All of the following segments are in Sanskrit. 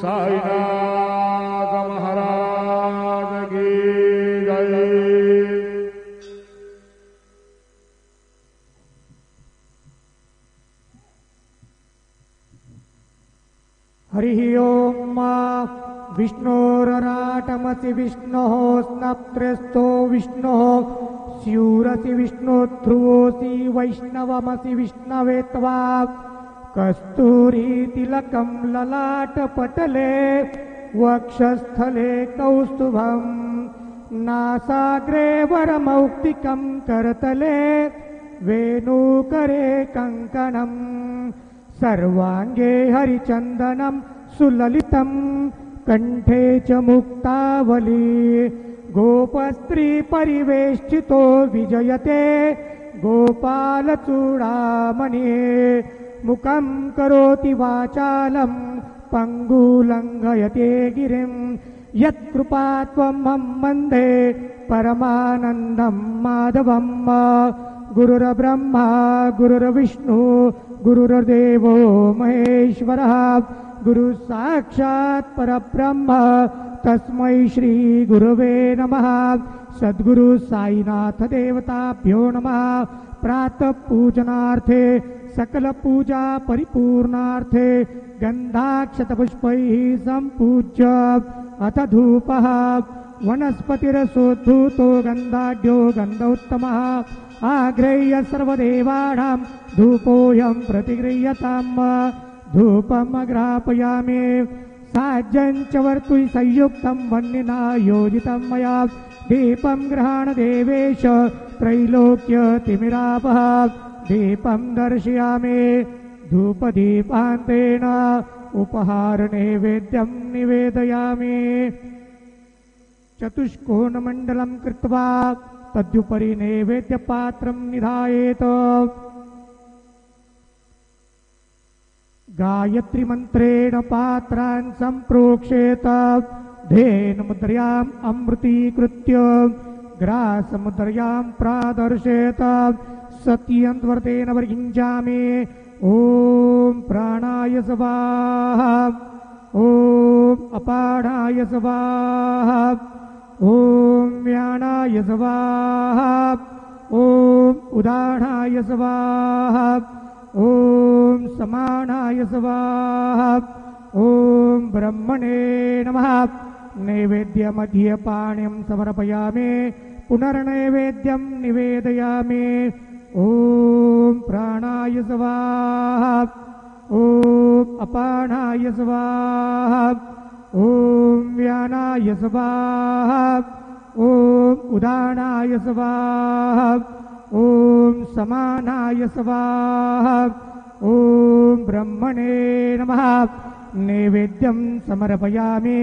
साईनाथ महाराज की जय। हरिः ओम। विष्णोरराटमसि विष्णोः स्नप्त्रस्तो विष्णोः स्यूरसि विष्णु ध्रुवोऽसि वैष्णवमसि विष्णवे त्वा कस्तूरीतिलकं ललाटपटले वक्षस्थले कौस्तुभं नासाग्रे वरमौक्तिकं करतले वेणुकरे कङ्कणम् सर्वांगे हरिचंदनं सुललितं कंठे च मुक्तावली गोपस्त्री परिवेष्टितो विजयते गोपालचूडामणि मुखं करोति वाचालं पंगुलंघयते गिरिं यत्कृपात्वं वन्दे परमानन्दं माधवं गुरुर्ब्रह्मा गुरुर्विष्णु गुरुर्देवो महेश्वरः गुरु साक्षात् परब्रह्म तस्मै श्री गुरुवे नमः। सद्गुरु साईनाथ देवताभ्यो नमः। प्रातः पूजनार्थे सकल पूजा परिपूर्णार्थे गंधाक्षतपुष्पैः संपूज्य अथ धूपः वनस्पतिरसोद्धूतो गंधाढ्यो गंधोत्तमः आग्रेह्य सर्वदेवानां धूपोऽयं प्रतिगृह्यताम्। धूपम् अग्रापयामि साज्यं च वर्तुः संयुक्तं वह्निना योजितं मया दीपं गृहाण देवेश त्रैलोक्यतिमिरापः दीपं दर्शयामि धूपदीपान्तेन उपहारनैवेद्यं निवेदयामि। चतुष्कोणमण्डलं कृत्वा तद्युपरि नैवेद्यपात्रं निधायेत। गायत्री मंत्रेण पात्रान् संप्रोक्षेत धेनुमुद्रयाम् अमृतीकृत्य ग्रासमुद्रयां प्रादर्शेत। सत्यन्त्वर्तेन वर्गिञ्जामि ॐ प्राणाय स्वाहा ॐ अपानाय स्वाहा ॐ व्यानाय स्वाहा ॐ उदानाय स्वाहा ॐ समानाय स्वाहा ॐ ब्रह्मणे नमः। नैवेद्यमध्यपाणिं समर्पयामि पुनर्नैवेद्यं निवेदयामि। ॐ प्राणाय स्वाहा ॐ अपानाय स्वाहा ॐ व्यानाय स्वाहा ॐ उदानाय स्वाहा ॐ समानाय स्वाहा ॐ ब्रह्मणे नमः। नैवेद्यं समर्पयामि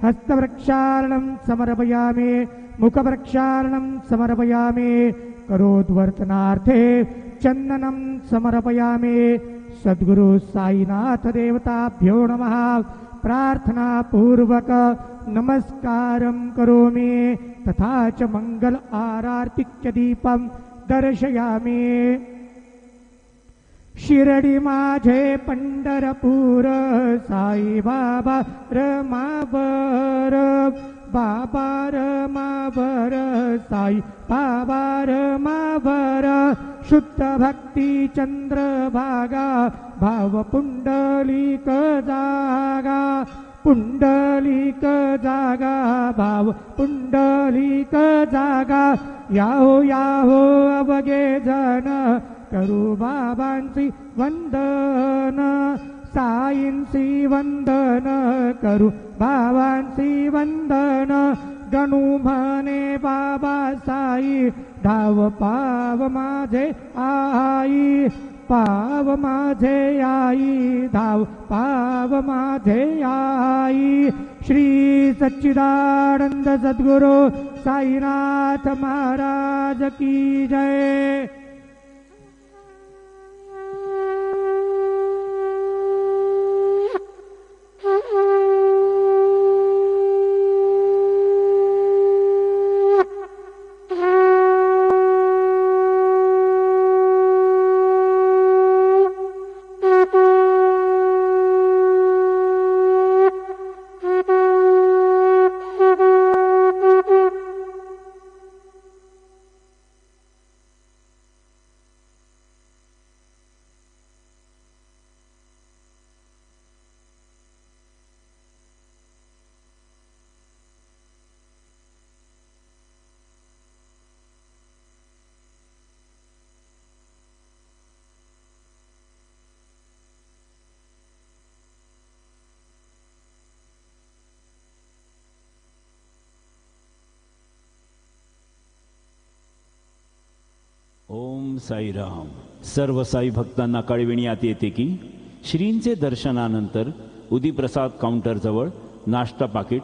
हस्तप्रक्षालनं समर्पयामि मुखप्रक्षालनं समर्पयामि करोद्वर्तनार्थे चन्दनं समर्पयामि। सद्गुरु साईनाथ देवताभ्यो नमः। प्रार्थना पूर्वक नमस्कारं करोमि तथा च मंगल आरार्तिक्य दीपं दर्शयामि। शिरडी माझे पंढरपूर साई बाबा रमावर बाबा रमावर साई बाबा रमावर शुद्ध भक्ती चंद्रभागा भाव पुंडलिक जागा पुंडलिक जागा भाव पुंडलिक जागा याहो याहो अवगे जन करू बाबांची वंदन साईंची वंदन करू बाबांची वंदन गणू म्हणे बाबा साई धाव पाव माझे आई पाव माझे आई धाव पाव माझे आई। श्री सच्चिदानंद सद्गुरु साईनाथ महाराज की जय। ओम साईराम. सर्व साई भक्तांना कळविण्यात येते की श्रींचे दर्शनानंतर उदी प्रसाद काउंटरजवळ नाश्ता पाकिट